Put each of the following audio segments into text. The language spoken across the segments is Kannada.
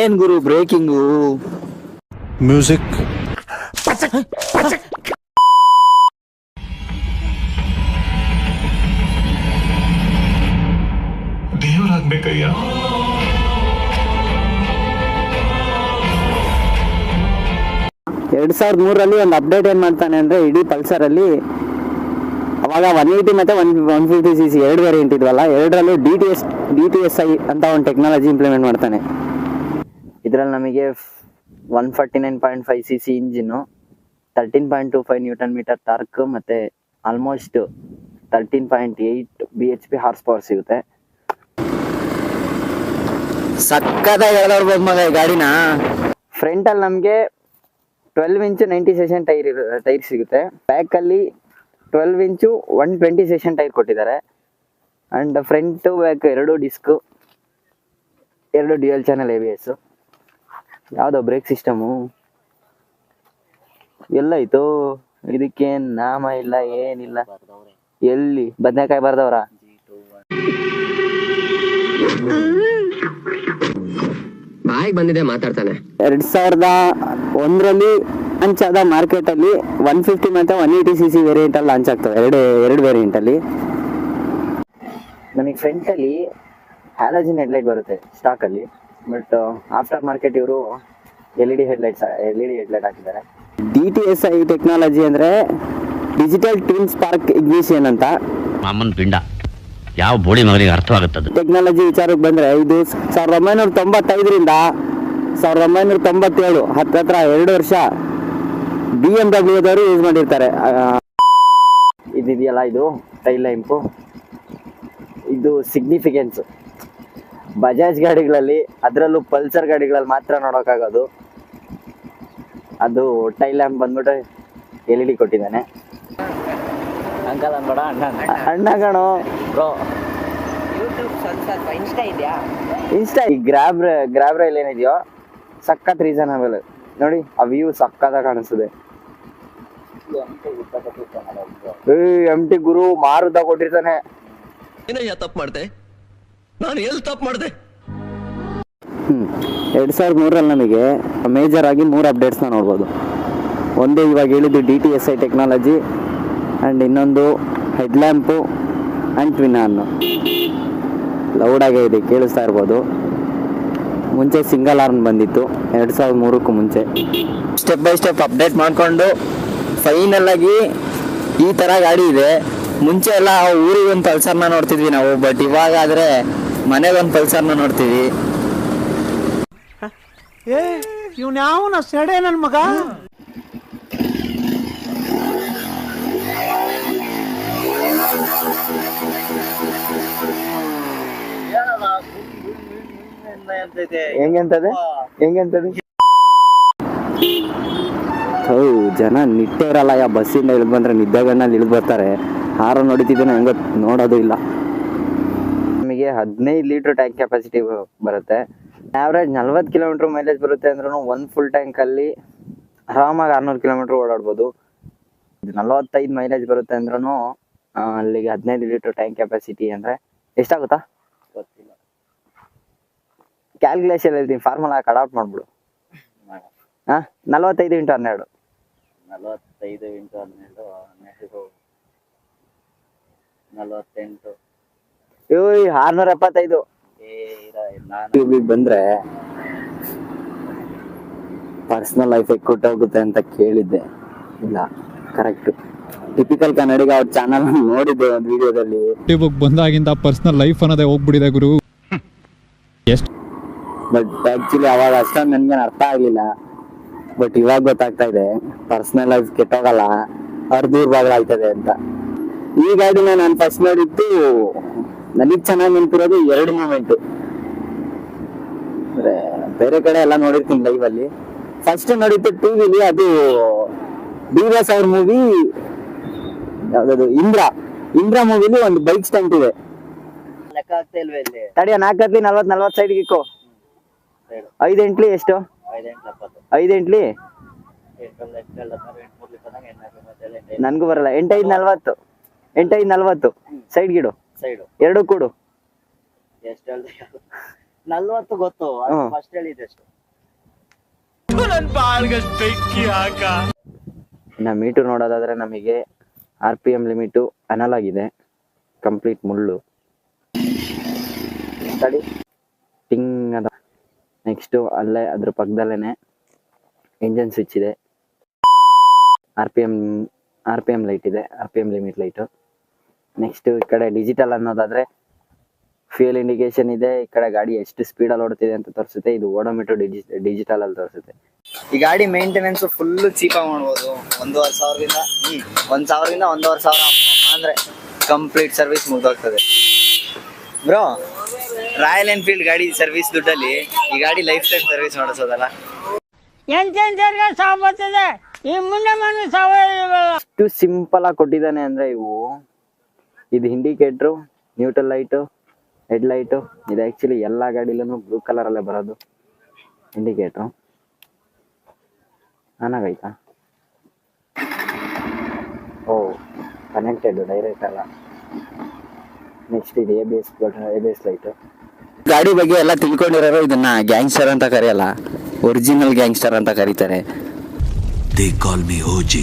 ಏನ್ ಗುರು ಬ್ರೇಕಿಂಗು ಮ್ಯೂಸಿಕ್ ದೇವರಾಗ್ಬೇಕಯ್ಯ. 2003 ಒಂದು ಅಪ್ಡೇಟ್ ಏನ್ ಮಾಡ್ತಾನೆ ಅಂದ್ರೆ ಇಡೀ ಪಲ್ಸರ್ ಅಲ್ಲಿ ಅವಾಗ 180 ಮತ್ತೆ 150cc ಎರಡು ವೇರಿಯಂಟ್ ಇದ್ವಲ್ಲ, ಎರಡರಲ್ಲೂ DTSI ಅಂತ ಒಂದು ಟೆಕ್ನಾಲಜಿ ಇಂಪ್ಲಿಮೆಂಟ್ ಮಾಡ್ತಾನೆ. ಇದ್ರಲ್ಲಿ ನಮಗೆ 149.5cc engine, 13.25 newton metre torque ಮತ್ತೆ ಆಲ್ಮೋಸ್ಟ್ 13.8 bhp ಹಾರ್ಸ್ ಪವರ್ ಸಿಗುತ್ತೆ. ಸಕ್ಕತ್ತಾಗಿ ಹೇಳ್ದವ್ರು ಮಗ ಈ ಗಾಡಿನ. ಫ್ರಂಟ್ ಅಲ್ಲಿ ನಮಗೆ 12 ಇಂಚು 90 ಸೆಷನ್ ಟೈರ್ ಸಿಗುತ್ತೆ. ಬ್ಯಾಕ್ ಅಲ್ಲಿ 12 ಇಂಚು 120 ಸೆಷನ್ ಟೈರ್ ಕೊಟ್ಟಿದ್ದಾರೆ. ಅಂಡ್ ಫ್ರಂಟ್ ಬ್ಯಾಕ್ ಎರಡು ಡಿಸ್ಕ್, ಎರಡು ಡ್ಯುಯಲ್ ಚಾನಲ್ ABS. ಯಾವ್ದೋ ಬ್ರೇಕ್ ಸಿಸ್ಟಮು ಎಲ್ಲಾಯ್ತು ಇದಕ್ಕೆ ನಾಮ ಇಲ್ಲ ಏನಿಲ್ಲ. ಎಲ್ಲಿ ಬದನೆಕಾಯಿ ಬರ್ದವ್ರ? 2001 ಲಾಂಚ್ ಆದ ಮಾರ್ಕೆಟ್ ಅಲ್ಲಿ 150 ಮತ್ತೆ 180cc ವೇರಿಯಂಟ್ ಅಲ್ಲಿ ಲಾಂಚ್ ಆಗ್ತವೆ, ಎರಡು ವೇರಿಯಂಟ್ ಅಲ್ಲಿ. ನಮಗೆ ಫ್ರಂಟ್ ಅಲ್ಲಿ ಹ್ಯಾಲೋಜನ್ ಹೆಡ್ಲೈಟ್ ಬರುತ್ತೆ ಸ್ಟಾಕ್ ಅಲ್ಲಿ, ಬಟ್ ಆಫ್ಟರ್ ಮಾರ್ಕೆಟ್ ಇವರು LED ಹೆಡ್ಲೈಟ್ ಹಾಕಿದ್ದಾರೆ. DTSI ಟೆಕ್ನಾಲಜಿ ಅಂದ್ರೆ ಡಿಜಿಟಲ್ ಟ್ವಿನ್ ಸ್ಪಾರ್ಕ್ ಇಗ್ನಿಷನ್ ಅಂತ. ಮಾಮನ್ ಪಿಂಡ ಯಾವ ಬೋಳಿ ಮಗನಿಗೆ ಅರ್ಥವಾಗುತ್ತದೆ. ಟೆಕ್ನಾಲಜಿ ವಿಚಾರಕ್ಕೆ ಬಂದ್ರೆ ಇದು 1995ರಿಂದ 1997 ಹತ್ರ 2 ವರ್ಷ BMW ದವರು ಯೂಸ್ ಮಾಡಿರ್ತಾರೆ. ಇದೆಯಲ್ಲ ಇದು ಟೈಲ್ ಲೈಂಪು, ಇದು ಸಿಗ್ನಿಫಿಕೆನ್ಸ್ ಬಜಾಜ್ ಗಾಡಿಗಳಲ್ಲಿ, ಅದರಲ್ಲೂ ಪಲ್ಸರ್ ಗಾಡಿಗಳಲ್ಲಿ ಮಾತ್ರ ನೋಡೋಕ್ಕಾಗೋದು. ಅದು ಟೈಲ್ ಲ್ಯಾಂಪ್ ಬಂದ್ಬಿಟ್ಟು LED ಕೊಟ್ಟಿದ್ದಾನೆ. ಅಂಕಲ್ ಅನ್ಬೇಡ, ಅಣ್ಣ ಕಣೋ ಬ್ರೋ. ಯೂಟ್ಯೂಬ್ ಸ್ವಲ್ಪ ಇನ್ಸ್ಟಾ ಇದೆಯಾ? ಇನ್ಸ್ಟಾ ಈ ಗ್ರಾಬ್ ರೈಲ್ ಏನಿದೆಯೋ ಸಖತ್ ರೀಸನಬಲ್ ನೋಡಿ, ಆ ವ್ಯೂ ಸಖತ್ತಾಗಿ ಕಾಣಿಸ್ತದೆ. MT ಗುರು ಮಾರುದ ಕೊಟ್ಟಿರ್ತಾನೆ. ತಪ್ಪು ಮಾಡ್ದೆ, ನಾನು ಎಲ್ಲಿ ತಪ್ಪು ಮಾಡ್ದೆ? 2003 ನಮಗೆ ಮೇಜರ್ ಆಗಿ 3 ಅಪ್ಡೇಟ್ಸ್ನ ನೋಡ್ಬೋದು. ಒಂದು ಇವಾಗ ಹೇಳಿದ್ದು DTSI ಟೆಕ್ನಾಲಜಿ, ಆ್ಯಂಡ್ ಇನ್ನೊಂದು ಹೆಡ್ಲ್ಯಾಂಪು ಆ್ಯಂಡ್ ಟ್ವಿನ್ ಆರ್ನ್. ಲೌಡಾಗೇ ಇದೆ, ಕೇಳಿಸ್ತಾ ಇರ್ಬೋದು. ಮುಂಚೆ ಸಿಂಗಲ್ ಆರ್ನ್ ಬಂದಿತ್ತು 2003ಕ್ಕೂ ಮುಂಚೆ. ಸ್ಟೆಪ್ ಬೈ ಸ್ಟೆಪ್ ಅಪ್ಡೇಟ್ ಮಾಡಿಕೊಂಡು ಫೈನಲ್ ಆಗಿ ಈ ಥರ ಗಾಡಿ ಇದೆ. ಮುಂಚೆ ಎಲ್ಲ ಊರಿಗೆ ಒಂದು ಪಲ್ಸರ್ನ ನೋಡ್ತಿದ್ವಿ ನಾವು, ಬಟ್ ಇವಾಗ ಆದರೆ ಮನೆಗೊಂದು ಪಲ್ಸರ್ನ ನೋಡ್ತೀವಿ. ಇವ್ನ್ಯಾವನ ಸೆಡೆ ನನ್ನ ಮಗ. ಹೆಂಗಂತದೆ ಜನ ನಿಟ್ಟೆ ಇರಲ್ಲ. ಬಸ್ಸಿಂದ ಇಳಿದು ಬಂದ್ರೆ ನಿದ್ದೆಗಣ್ಣಲ್ಲಿ ಇಳಿದು ಬರ್ತಾರೆ. ಹಾರ ನೋಡಿತಿದ್ದೇನೆ ಹೆಂಗ ನೋಡೋದು ಇಲ್ಲ. ನಮಗೆ 15 ಲೀಟರ್ ಟ್ಯಾಂಕ್ ಕೆಪಾಸಿಟಿ ಬರುತ್ತೆ. ಆವ್ರೇಜ್ 40 ಕಿಲೋಮೀಟರ್ ಮೈಲೇಜ್ ಬರುತ್ತೆ ಅಂದ್ರೂ ಒಂದು ಫುಲ್ ಟ್ಯಾಂಕ್ ಅಲ್ಲಿ ಆರಾಮಾಗಿ 600 ಕಿಲೋಮೀಟರ್ ಓಡಾಡ್ಬೋದು. 45 ಮೈಲೇಜ್ ಬರುತ್ತೆ ಅಂದ್ರೂ ಅಲ್ಲಿಗೆ 15 ಲೀಟರ್ ಟ್ಯಾಂಕ್ ಕೆಪಾಸಿಟಿ ಅಂದ್ರೆ ಎಷ್ಟಾಗುತ್ತಾ ಗೊತ್ತಿಲ್ಲ. ಕ್ಯಾಲ್ಕುಲೇಷನ್ ಹೇಳ್ತೀನಿ, ಫಾರ್ಮುಲಾ ಅಡಾಪ್ಟ್ ಮಾಡ್ಬಿಡು. 45 × 12 45 × 12 48. 675 ಬಂದ್ರೆ ಪರ್ಸನಲ್ ಲೈಫ್ ಕೊಟ್ಟೋಗುತ್ತೆ ಅಂತ ಕೇಳಿದ್ದೆ. ಇಲ್ಲ, ಕರೆಕ್ಟ್ ಟಿಪಿಕಲ್ ಕನ್ನಡಿಗ ಅವ್ರ ಚಾನಲ್ ನೋಡಿದ್ದೆ ಒಂದು ವಿಡಿಯೋದಲ್ಲಿ. ಬಂದಾಗಿಂದ ಪರ್ಸನಲ್ ಲೈಫ್ ಅನ್ನೋದೇ ಹೋಗ್ಬಿಟ್ಟಿದೆ ಗುರು. ಬಟ್ ಆಕ್ಚುಲಿ ಅವಾಗ ಅಷ್ಟೊಂದು ನನ್ಗೇನು ಅರ್ಥ ಆಗ್ಲಿಲ್ಲ. ಬಟ್ ಇವಾಗ ಗೊತ್ತಾಗ್ತಾ ಇದೆ ಪರ್ಸನಲ್ ಲೈಫ್ ಕೆಟ್ಟೋಗಲ್ಲ, ದೂರವಾಗ್ಲಾಗ್ತದೆ ಅಂತ. ಈ ಗಾಡಿನ ನಾನು ಫಸ್ಟ್ ನೋಡಿದ್ದು ನನಗ್ ಚೆನ್ನಾಗಿ ನೆನಪಿರೋದು 2 ಮೂಮೆಂಟ್. ಬೇರೆ ಕಡೆ ಎಲ್ಲ ನೋಡಿರ್ತೀನಿ ಲೈವ್ ಅಲ್ಲಿ. ಫಸ್ಟ್ ನೋಡಿದ್ದು ಟಿವಿಲಿ, ಅದು DVS ಅವ್ರ ಮೂವಿ ಯಾವ್ದು ಇಂದ್ರ ಮೂವಿಲಿ ಒಂದು ಬೈಕ್ ಸ್ಟಂಟ್ ಇದೆ. ಲೆಕ್ಕ ಆಗ್ತಾ ಇಲ್ವೇ ಇಲ್ಲಿ? ತಡಿಯ 4 40 ಸೈಡ್ ಇಕ್ಕೋ. 5 ಎಂಟ್ಲಿ ಎಷ್ಟು? 5 ಎಂಟ್ಲಿ ನನ್ಗೂ ಬರಲ್ಲ. 8 5 40 ಸೈಡ್ ಗಿಡು, ಎರಡು ಕೊಡು. 40 ಗೊತ್ತು ಹ್ಮ್. ಫಸ್ಟ್ ಹೇಳಿದೆ ಅಷ್ಟೇ. ಇನ್ನು ಮೀಟರ್ ನೋಡೋದಾದ್ರೆ ನಮಗೆ RPM ಲಿಮಿಟು ಅನಲಾಗ್ ಇದೆ, ಕಂಪ್ಲೀಟ್ ಮುಳ್ಳು ತಡಿ ಟಿಂಗ್ ಅದ. ನೆಕ್ಸ್ಟು ಅಲ್ಲೇ ಅದ್ರ ಪಕ್ಕದಲ್ಲೇ ಇಂಜನ್ ಸ್ವಿಚ್ ಇದೆ, ಆರ್ ಪಿ ಎಮ್ ಲೈಟ್ ಇದೆ, RPM ಲಿಮಿಟ್ ಲೈಟು. ನೆಕ್ಸ್ಟ್ ಈ ಕಡೆ ಡಿಜಿಟಲ್ ಅನ್ನೋದಾದ್ರೆ ಫ್ಯೂಯಲ್ ಇಂಡಿಕೇಶನ್ ಇದೆ, ಈ ಕಡೆ ಗಾಡಿ ಎಷ್ಟು ಸ್ಪೀಡಲ್ಲಿ ಓಡ್ತಿದೆ ಅಂತ ತೋರಿಸುತ್ತೆ. ಇದು ಓಡೋಮೀಟರ್ ಡಿಜಿಟಲ್ ಅಲ್ಲಿ ತೋರಿಸುತ್ತೆ. ಈ ಗಾಡಿ ಮೇಂಟೆನೆನ್ಸ್ ಫುಲ್ ಚೀಪಾಗಿ ಮಾಡ್ಬೋದು. 1,500ದಿಂದ 1,000ರಿಂದ 1,500 ಅಂದ್ರೆ ಕಂಪ್ಲೀಟ್ ಸರ್ವಿಸ್ ಮುಗ್ದೋಗ್ತದೆ ಬ್ರೋ. ರಾಯಲ್ ಎನ್ಫೀಲ್ಡ್ ಗಾಡಿ ಸರ್ವಿಸ್ ದುಡ್ಡಲ್ಲಿ ಈ ಗಾಡಿ ಲೈಫ್ ಟೈಮ್ ಸರ್ವಿಸ್ ಮಾಡಿಸೋದಲ್ಲ. ಎಷ್ಟು ಸಿಂಪಲ್ ಆಗಿ ಕೊಟ್ಟಿದ್ದಾನೆ ಅಂದ್ರೆ ಇದು indicator, neutral light, head light. ಇದು ಆ್ಯಕ್ಚುಲಿ ಎಲ್ಲ ಗಾಡಿಲೂ ಬ್ಲೂ ಕಲರಲ್ಲೇ ಬರೋದು ಇಂಡಿಕೇಟ್ರು. ಆನಾಗೈತಾ? ಓ ಕನೆಕ್ಟೆಡ್ ಡೈರೆಕ್ಟ್ ಅಲ್ಲ. ನೆಕ್ಸ್ಟ್ ಇದು ABS ಲೈಟು. ಗಾಡಿ ಬಗ್ಗೆ ಎಲ್ಲ ತಿಳ್ಕೊಂಡಿರೋರು ಇದನ್ನ ಗ್ಯಾಂಗ್ಸ್ಟರ್ ಅಂತ ಕರೆಯಲ್ಲ, ಒರಿಜಿನಲ್ ಗ್ಯಾಂಗ್ಸ್ಟರ್ ಅಂತ ಕರೀತಾರೆ. They call me OG.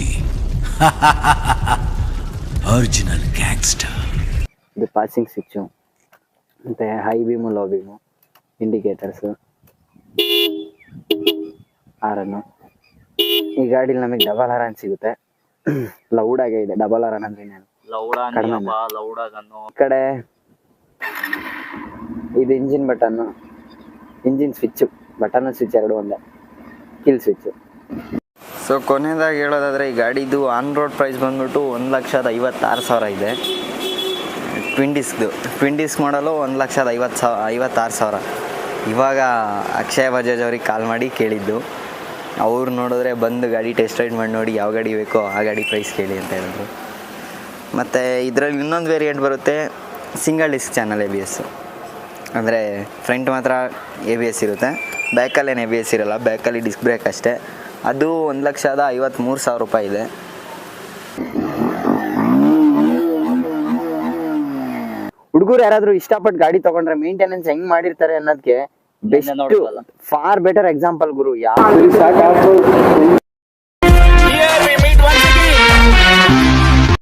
Original gangster. ಇದು ಪಾಸಿಂಗ್ ಸ್ವಿಚ್ಚು, ಮತ್ತು high beam, low beam, indicators, horn. ಈ ಗಾಡೀಲಿ ನಮಗೆ ಡಬಲ್ ಹಾರನ್ ಸಿಗುತ್ತೆ. ಲೌಡಾಗೆ ಇದೆ ಡಬಲ್ ಹಾರನ್ ಅಂದ್ರೆ ಈ ಕಡೆ ಇದು engine button, engine switch, button switch ಎರಡು ಒಂದೇ, ಕಿಲ್ ಸ್ವಿಚ್ಚು. ಸೊ ಕೊನೆಯದಾಗಿ ಹೇಳೋದಾದರೆ ಈ ಗಾಡಿದು ಆನ್ ರೋಡ್ ಪ್ರೈಸ್ ಬಂದ್ಬಿಟ್ಟು 1,56,000 ಇದೆ. ಟ್ವಿನ್ ಡಿಸ್ಕ್ ಮಾಡಲು 1,56,000. ಇವಾಗ ಅಕ್ಷಯ ಬಜಾಜ್ ಅವ್ರಿಗೆ ಕಾಲ್ ಮಾಡಿ ಕೇಳಿದ್ದು, ಅವ್ರು ನೋಡಿದ್ರೆ ಬಂದು ಗಾಡಿ ಟೆಸ್ಟ್ ರೈಡ್ ಮಾಡಿ ನೋಡಿ ಯಾವ ಗಾಡಿ ಬೇಕೋ ಆ ಗಾಡಿ ಪ್ರೈಸ್ ಕೇಳಿ ಅಂತ ಹೇಳಿದ್ರು. ಮತ್ತು ಇದರಲ್ಲಿ ಇನ್ನೊಂದು ವೇರಿಯಂಟ್ ಬರುತ್ತೆ, ಸಿಂಗಲ್ ಡಿಸ್ಕ್ ಚಾನಲ್ ABS. ಅಂದರೆ ಫ್ರಂಟ್ ಮಾತ್ರ ABS ಇರುತ್ತೆ, ಬ್ಯಾಕಲ್ಲೇನು ABS ಇರೋಲ್ಲ, ಬ್ಯಾಕಲ್ಲಿ ಡಿಸ್ಕ್ ಬ್ರೇಕ್ ಅಷ್ಟೇ. ಅದು 1,53,000 ರೂಪಾಯಿ ಇದೆ. ಹುಡುಗರು ಯಾರಾದರೂ ಇಷ್ಟಪಟ್ಟು ಗಾಡಿ ತಗೊಂಡ್ರೆ ಮೇಂಟೆನೆನ್ಸ್ ಹೆಂಗ್ ಮಾಡಿರ್ತಾರೆ ಅನ್ನೋದಕ್ಕೆ ಬೆಸ್ಟ್ ಫಾರ್ ಬೆಟರ್ ಎಕ್ಸಾಂಪಲ್ ಗುರು. ಯಾವ